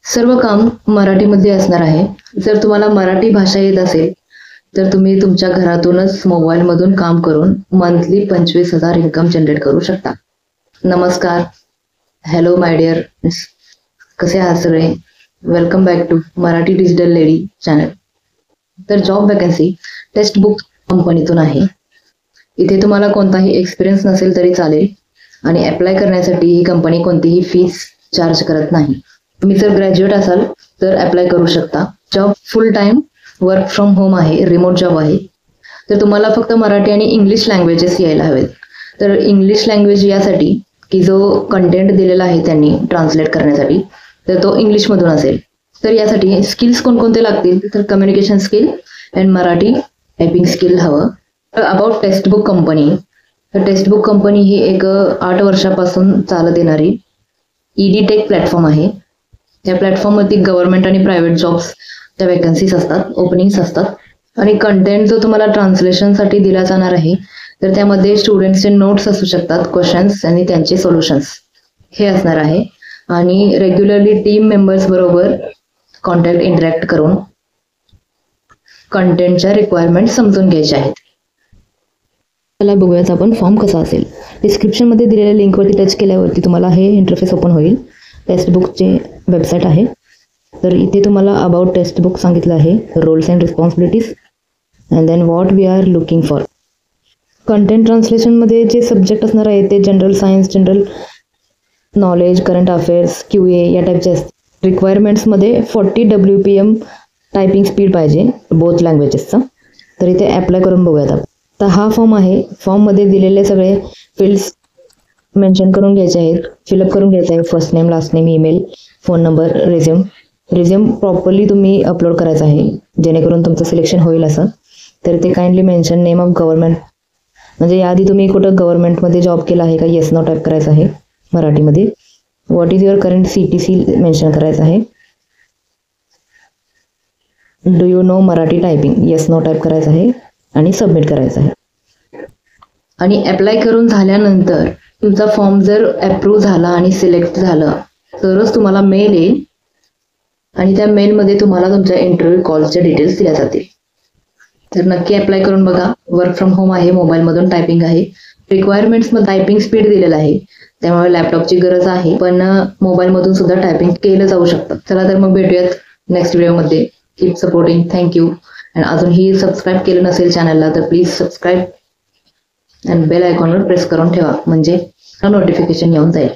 सर्व काम मराठीमध्ये असणार आहे. जर तुम्हाला मराठी भाषा येत असेल तर तुम्ही तुमच्या घरातूनच मोबाईलमधून काम करून मंथली 25,000 इन्कम जनरेट करू शकता. नमस्कार, हॅलो माय डिअर, कसे आहात सगळे? Welcome back to Marathi digital lady channel. तर जॉब वॅकन्सी टेक्स्ट बुक कंपनीतून आहे. इथे तुम्हाला कोणताही एक्सपिरियन्स नसेल तरी चालेल आणि अप्लाय करण्यासाठी ही कंपनी कोणतीही फीस चार्ज करत नाही. तुम्ही जर ग्रॅज्युएट असाल तर अप्लाय करू शकता. Job full time work from home आहे, रिमोट जॉब आहे. तर तुम्हाला फक्त मराठी आणि इंग्लिश लँग्वेजेस यायला हवेत. तर इंग्लिश लँग्वेज यासाठी की जो कंटेंट दिलेला आहे त्यांनी ट्रान्सलेट करण्यासाठी तर तो इंग्लिशमधून असेल. तर यासाठी स्किल्स कोणकोणते लागतील तर communication skill and Marathi typing skill हवं. About textbook company. तर टेक्स्टबुक कंपनी ही एक 8 वर्षापासून चालत येणारी टेक प्लॅटफॉर्म आहे. त्या प्लॅटफॉर्मवरती गव्हर्नमेंट आणि प्रायव्हेट जॉब्स त्या वॅकन्सीज असतात, ओपनिंग्स असतात. आणि कंटेंट जो तुम्हाला ट्रान्सलेशनसाठी दिला जाणार आहे तर त्यामध्ये स्टुडंट्सचे नोट्स असू शकतात, क्वेश्चन्स आणि त्यांचे सोल्युशन्स हे असणार आहे. आणि रेग्युलरली टीम मेंबर्स बरोबर कॉन्टॅक्ट इंटरॅक्ट करून कंटेंटच्या रिक्वायरमेंट समजून घ्यायचे आहेत. चला बघूयात आपण फॉर्म कसा असेल. डिस्क्रिप्शनमध्ये दिलेल्या लिंकवरती टच केल्यावरती तुम्हाला हे इंटरफेस ओपन होईल. टेक्स्टबुकचे वेबसाईट आहे. तर इथे तुम्हाला अबाउट टेक्स्टबुक सांगितलं आहे, roles and responsibilities and then what we are looking for. Content ट्रान्सलेशनमध्ये जे सब्जेक्ट असणार आहे ते general science, general knowledge, current affairs, QA या टाईपचे असतात. रिक्वायरमेंट्समध्ये 40 WPM टायपिंग स्पीड पाहिजे बोथ लँग्वेजेसचा. तर इथे अप्लाय करून बघूयात आपण. तर हा फॉर्म आहे. फॉर्ममध्ये दिलेले सगळे फील्ड्स मेन्शन करून घ्यायचे आहेत, फिलअप करून घ्यायचे आहे. First name, last name, email, phone number, resume properly तुम्ही अपलोड करायचं आहे जेणेकरून तुमचं सिलेक्शन होईल असं. तर ते kindly mention name of government, म्हणजे याआधी तुम्ही कुठं गव्हर्नमेंटमध्ये जॉब केला आहे का, येस नो टाईप करायचं आहे मराठीमध्ये. What is your current CTC mention करायचं आहे. Do you know Marathi typing, yes no type करायचं आहे आणि सबमिट करायचं आहे. आणि अप्लाय करून झाल्यानंतर तुमचा फॉर्म जर अप्रूव्ह झाला आणि सिलेक्ट झालं तरच तुम्हाला मेल येईल आणि त्या मेलमध्ये तुम्हाला तुमच्या इंटरव्ह्यू कॉलचे डिटेल्स दिल्या जातील. तर नक्की अप्लाय करून बघा. वर्क फ्रॉम होम आहे, मोबाईलमधून टायपिंग आहे. रिक्वायरमेंट्समध्ये टायपिंग स्पीड दिलेलं आहे, त्यामुळे लॅपटॉपची गरज आहे, पण मोबाईलमधून सुद्धा टायपिंग केलं जाऊ शकतं. चला तर मग भेटूयात नेक्स्ट व्हिडिओमध्ये. Keep supporting. थँक्यू. आणि अजूनही सबस्क्राईब केलं नसेल चॅनलला तर प्लीज सबस्क्राईब आणि बेल आयकॉनवर प्रेस करून ठेवा म्हणजे नोटिफिकेशन येऊन जाईल.